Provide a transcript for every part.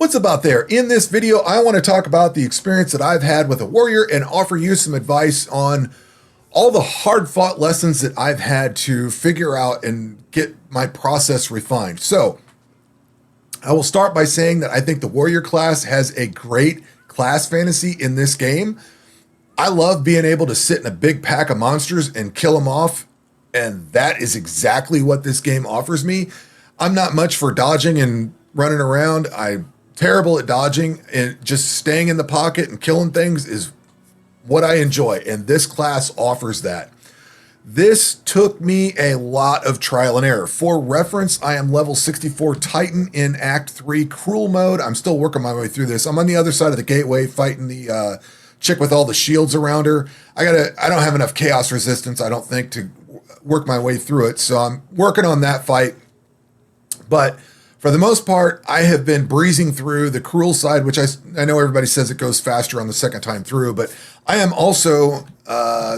What's up out there? In this video, I want to talk about the experience that I've had with a warrior and offer you some advice on all the hard-fought lessons that I've had to figure out and get my process refined. So, I will start by saying that I think the warrior class has a great class fantasy in this game. I love being able to sit in a big pack of monsters and kill them off, and that is exactly what this game offers me. I'm not much for dodging and running around. I'm terrible at dodging, and just staying in the pocket and killing things is what I enjoy, and this class offers that. This took me a lot of trial and error. For reference, I am level 64 Titan in Act 3 Cruel mode. I'm still working my way through this. I'm on the other side of the gateway fighting the chick with all the shields around her. I don't have enough chaos resistance, I don't think, to work my way through it, so I'm working on that fight. But for the most part, I have been breezing through the Cruel side, which I know everybody says it goes faster on the second time through, but I am also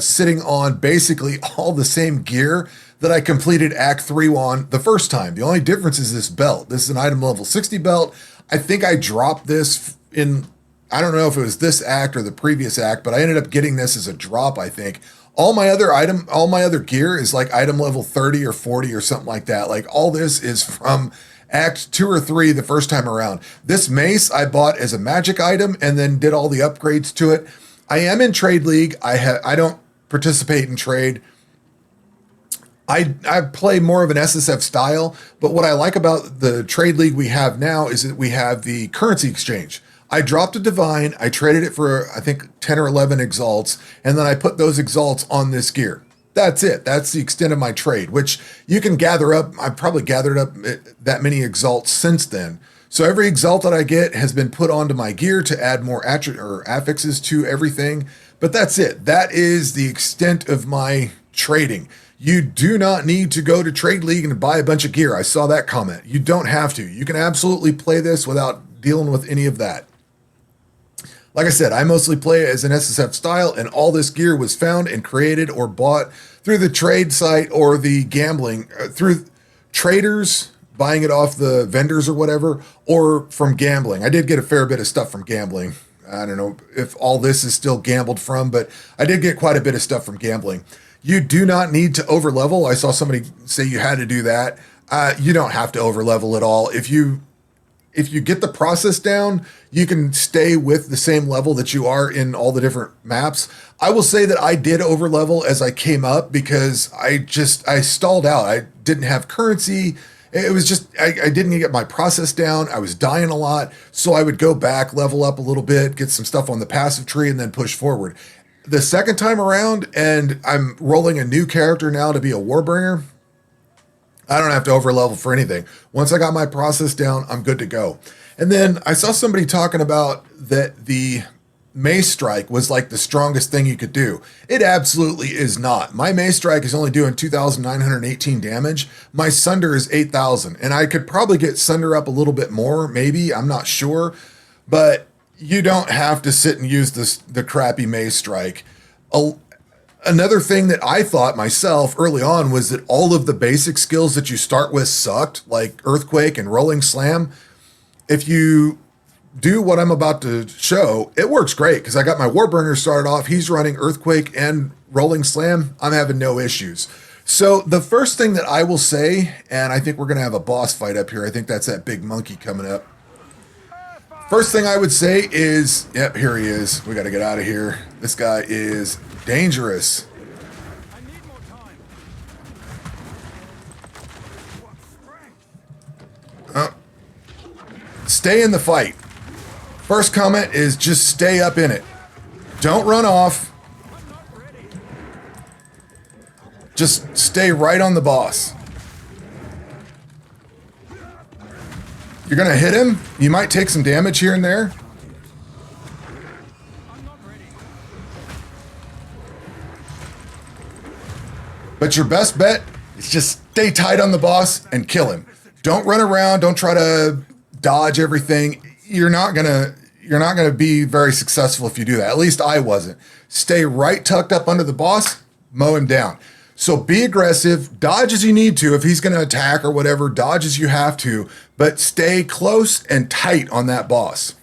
sitting on basically all the same gear that I completed Act 3 on the first time. The only difference is this belt. This is an item level 60 belt. I think I dropped this in, I don't know if it was this act or the previous act, but I ended up getting this as a drop, I think. All my other gear is like item level 30 or 40 or something like that. Like all this is from Act 2 or 3 the first time around. This mace I bought as a magic item and then did all the upgrades to it. I am in Trade League. I don't participate in trade. I play more of an SSF style, but what I like about the Trade League we have now is that we have the currency exchange. I dropped a divine, I traded it for I think 10 or 11 exalts, and then I put those exalts on this gear. That's it. That's the extent of my trade, which you can gather up. I've probably gathered up that many exalts since then. So every exalt that I get has been put onto my gear to add more affixes to everything. But that's it. That is the extent of my trading. You do not need to go to Trade League and buy a bunch of gear. I saw that comment. You don't have to. You can absolutely play this without dealing with any of that. Like I said, I mostly play as an SSF style, and all this gear was found and created or bought through the trade site or the gambling, through traders buying it off the vendors or whatever, or from gambling. I did get a fair bit of stuff from gambling. I don't know if all this is still gambled from, but I did get quite a bit of stuff from gambling. You do not need to overlevel. I saw somebody say you had to do that. You don't have to overlevel at all. If you get the process down, you can stay with the same level that you are in all the different maps. I will say that I did overlevel as I came up because I stalled out. I didn't have currency. It was just, I didn't get my process down. I was dying a lot. So I would go back, level up a little bit, get some stuff on the passive tree, and then push forward. The second time around, and I'm rolling a new character now to be a Warbringer, I don't have to overlevel for anything. Once I got my process down, I'm good to go. And then I saw somebody talking about that the Mace Strike was like the strongest thing you could do. It absolutely is not. My Mace Strike is only doing 2,918 damage. My Sunder is 8,000, and I could probably get Sunder up a little bit more, maybe, I'm not sure. But you don't have to sit and use the crappy Mace Strike. Another thing that I thought myself early on was that all of the basic skills that you start with sucked, like Earthquake and Rolling Slam. If you do what I'm about to show, it works great because I got my Warbringer started off. He's running Earthquake and Rolling Slam. I'm having no issues. So the first thing that I will say, and I think we're going to have a boss fight up here. I think that's that big monkey coming up. First thing I would say is, yep, here he is. We got to get out of here. This guy is dangerous. Stay in the fight. First comment is just stay up in it. Don't run off. Just stay right on the boss. You're going to hit him. You might take some damage here and there. But your best bet is just stay tight on the boss and kill him. Don't run around. Don't try to dodge everything. You're not gonna be very successful if you do that. At least I wasn't. Stay right tucked up under the boss, mow him down. So be aggressive, dodge as you need to. If he's going to attack or whatever, dodge as you have to, but stay close and tight on that boss.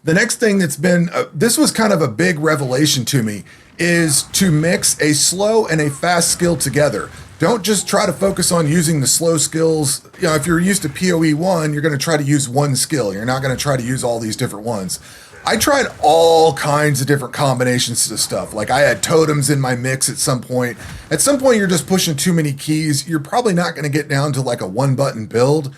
The next thing that's been, this was kind of a big revelation to me, is to mix a slow and a fast skill together. Don't just try to focus on using the slow skills. You know, if you're used to PoE 1, you're going to try to use one skill. You're not going to try to use all these different ones. I tried all kinds of different combinations of stuff. Like I had totems in my mix at some point. At some point, you're just pushing too many keys. You're probably not going to get down to like a one button build,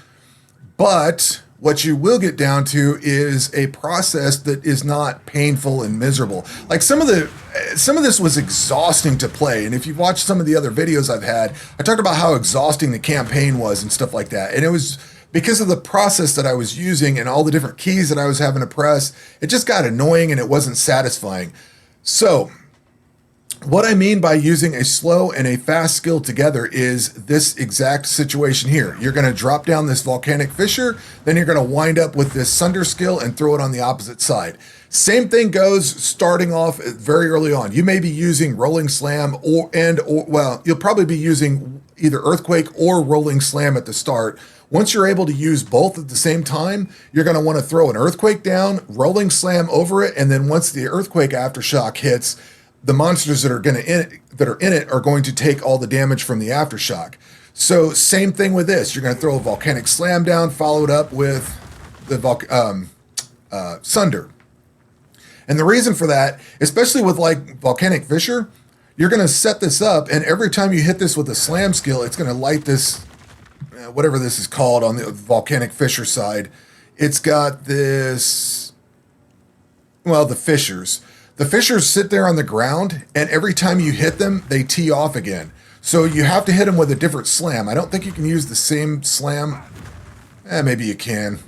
but what you will get down to is a process that is not painful and miserable. Like some of this was exhausting to play. And if you've watched some of the other videos I've had, I talked about how exhausting the campaign was and stuff like that. And it was because of the process that I was using and all the different keys that I was having to press. It just got annoying and it wasn't satisfying. So what I mean by using a slow and a fast skill together is this exact situation here. You're going to drop down this volcanic fissure, then you're going to wind up with this sunder skill and throw it on the opposite side. Same thing goes starting off very early on. You may be using rolling slam or you'll probably be using either earthquake or rolling slam at the start. Once you're able to use both at the same time, you're going to want to throw an earthquake down, rolling slam over it, and then once the earthquake aftershock hits, the monsters that are in it are going to take all the damage from the aftershock. So same thing with this. You're going to throw a volcanic slam down, followed up with the sunder. And the reason for that, especially with like volcanic fissure, you're going to set this up, and every time you hit this with a slam skill, it's going to light this, whatever this is called on the volcanic fissure side. It's got this, well, the fissures. The fissures sit there on the ground, and every time you hit them, they tee off again. So you have to hit them with a different slam. I don't think you can use the same slam. Maybe you can.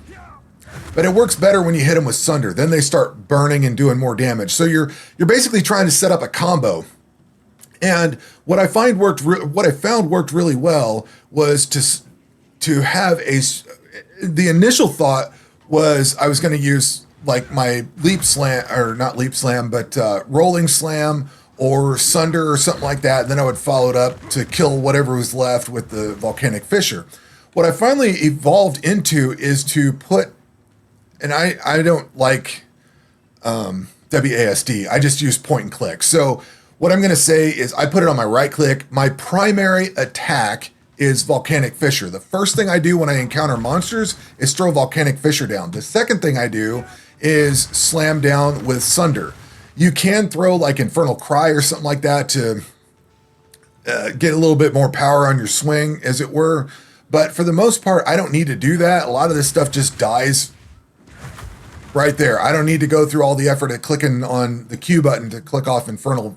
But it works better when you hit them with sunder. Then they start burning and doing more damage. So you're basically trying to set up a combo. And what I found worked really well was to have the initial thought was I was going to use like my leap slam, or not leap slam, but rolling slam or sunder or something like that. And then I would follow it up to kill whatever was left with the volcanic fissure. What I finally evolved into is to put, and I don't like WASD. I just use point and click. So what I'm going to say is I put it on my right click. My primary attack is volcanic fissure. The first thing I do when I encounter monsters is throw volcanic fissure down. The second thing I do is slam down with sunder. You can throw like infernal cry or something like that to get a little bit more power on your swing, as it were. But for the most part, I don't need to do that. A lot of this stuff just dies right there. I don't need to go through all the effort of clicking on the Q button to click off infernal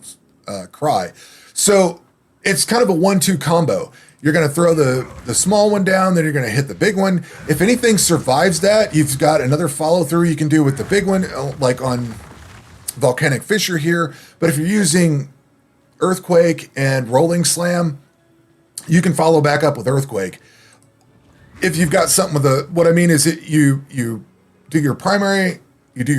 cry. So it's kind of a 1-2 combo. You're going to throw the small one down, then you're going to hit the big one. If anything survives that, you've got another follow through you can do with the big one, like on volcanic fissure here. But if you're using earthquake and rolling slam, you can follow back up with earthquake. If you've got something with what I mean is that you do your primary, you do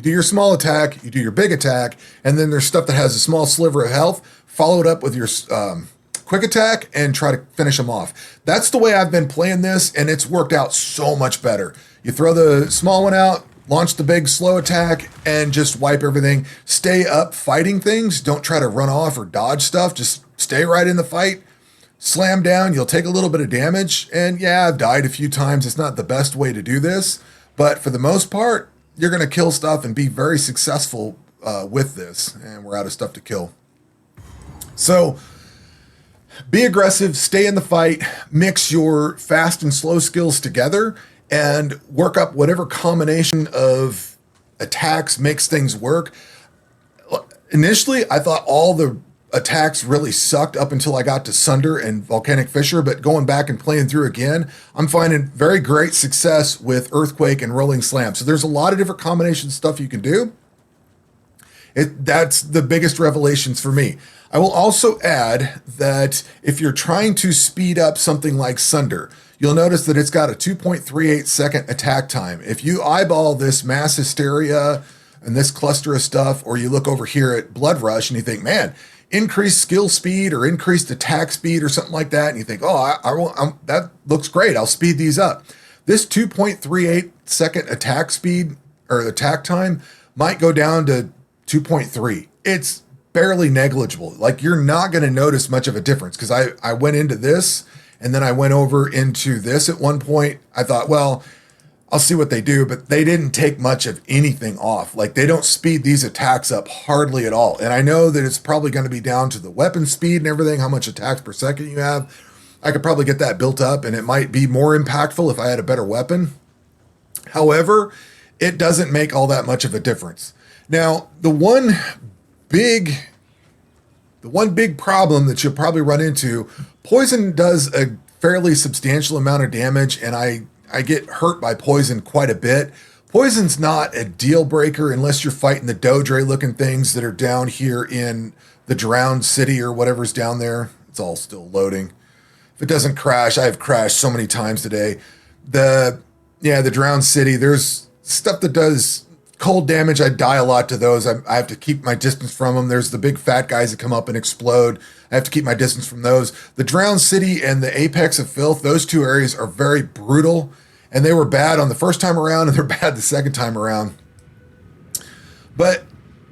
your small attack, you do your big attack, and then there's stuff that has a small sliver of health. Follow it up with your quick attack and try to finish them off. That's the way I've been playing this, and it's worked out so much better. You throw the small one out, launch the big slow attack, and just wipe everything. Stay up fighting things. Don't try to run off or dodge stuff. Just stay right in the fight. Slam down. You'll take a little bit of damage. And yeah, I've died a few times. It's not the best way to do this, but for the most part, you're going to kill stuff and be very successful with this. And we're out of stuff to kill. So be aggressive, stay in the fight, mix your fast and slow skills together, and work up whatever combination of attacks makes things work. Initially, I thought all the attacks really sucked up until I got to Sunder and Volcanic Fissure, but going back and playing through again, I'm finding very great success with Earthquake and Rolling Slam. So there's a lot of different combination stuff you can do. That's the biggest revelations for me. I will also add that if you're trying to speed up something like Sunder, you'll notice that it's got a 2.38 second attack time. If you eyeball this mass hysteria and this cluster of stuff, or you look over here at Blood Rush and you think, man, increased skill speed or increased attack speed or something like that, and you think, oh, that looks great, I'll speed these up. This 2.38 second attack speed or attack time might go down to 2.3. It's barely negligible. Like, you're not going to notice much of a difference, because I went into this and then I went over into this at one point. I thought, well, I'll see what they do, but they didn't take much of anything off. Like, they don't speed these attacks up hardly at all. And I know that it's probably going to be down to the weapon speed and everything, how much attacks per second you have. I could probably get that built up, and it might be more impactful if I had a better weapon. However, it doesn't make all that much of a difference. Now, the one big problem that you'll probably run into, poison does a fairly substantial amount of damage, and I get hurt by poison quite a bit. Poison's not a deal breaker unless you're fighting the Dodre looking things that are down here in the Drowned City or whatever's down there. It's all still loading. If it doesn't crash, I've crashed so many times today. The Drowned City, there's stuff that does cold damage. I die a lot to those. I have to keep my distance from them. There's the big fat guys that come up and explode. I have to keep my distance from those. The Drowned City and the Apex of Filth, those two areas are very brutal, and they were bad on the first time around, and they're bad the second time around. But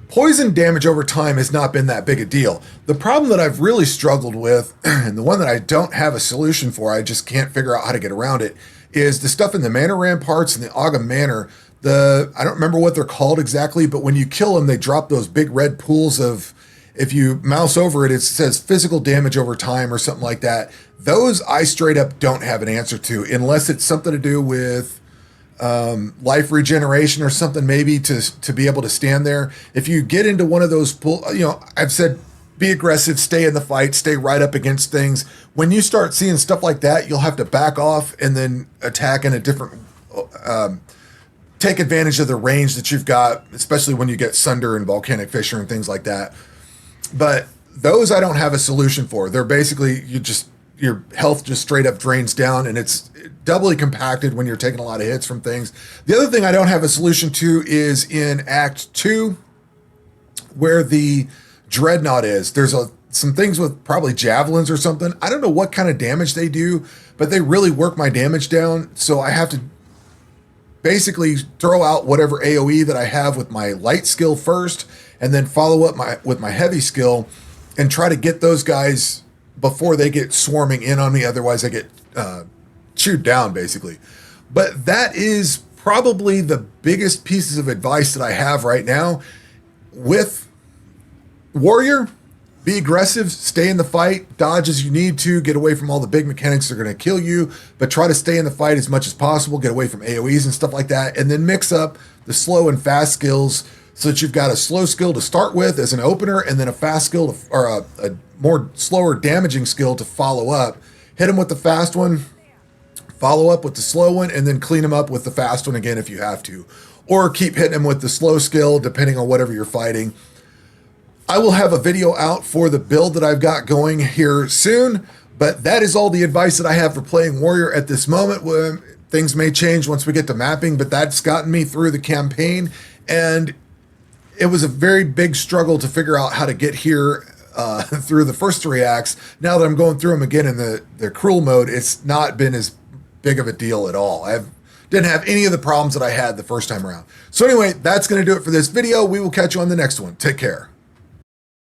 poison damage over time has not been that big a deal. The problem that I've really struggled with, and the one that I don't have a solution for, I just can't figure out how to get around it, is the stuff in the Manor Ramparts and the Ogam Manor. I don't remember what they're called exactly, but when you kill them, they drop those big red pools of, if you mouse over it, it says physical damage over time or something like that. Those I straight up don't have an answer to, unless it's something to do with life regeneration or something, maybe to be able to stand there. If you get into one of those pool, I've said be aggressive, stay in the fight, stay right up against things. When you start seeing stuff like that, you'll have to back off and then attack in a different, take advantage of the range that you've got, especially when you get Sunder and Volcanic Fissure and things like that. But those I don't have a solution for. They're basically, your health just straight up drains down, and it's doubly compacted when you're taking a lot of hits from things. The other thing I don't have a solution to is in Act 2, where the Dreadnought is. There's some things with probably javelins or something. I don't know what kind of damage they do, but they really work my damage down, so I have to basically throw out whatever AoE that I have with my light skill first, and then follow up with my heavy skill and try to get those guys before they get swarming in on me. Otherwise I get chewed down, basically. But that is probably the biggest pieces of advice that I have right now. With Warrior, be aggressive, stay in the fight, dodge as you need to, get away from all the big mechanics that are going to kill you, but try to stay in the fight as much as possible, get away from AoEs and stuff like that, and then mix up the slow and fast skills so that you've got a slow skill to start with as an opener, and then a fast skill or a more slower damaging skill to follow up. Hit them with the fast one, follow up with the slow one, and then clean them up with the fast one again if you have to. Or keep hitting them with the slow skill depending on whatever you're fighting. I will have a video out for the build that I've got going here soon, but that is all the advice that I have for playing Warrior at this moment. Things may change once we get to mapping, but that's gotten me through the campaign, and it was a very big struggle to figure out how to get here through the first 3 acts. Now that I'm going through them again in the cruel mode, it's not been as big of a deal at all. Didn't have any of the problems that I had the first time around. So anyway, that's going to do it for this video. We will catch you on the next one. Take care.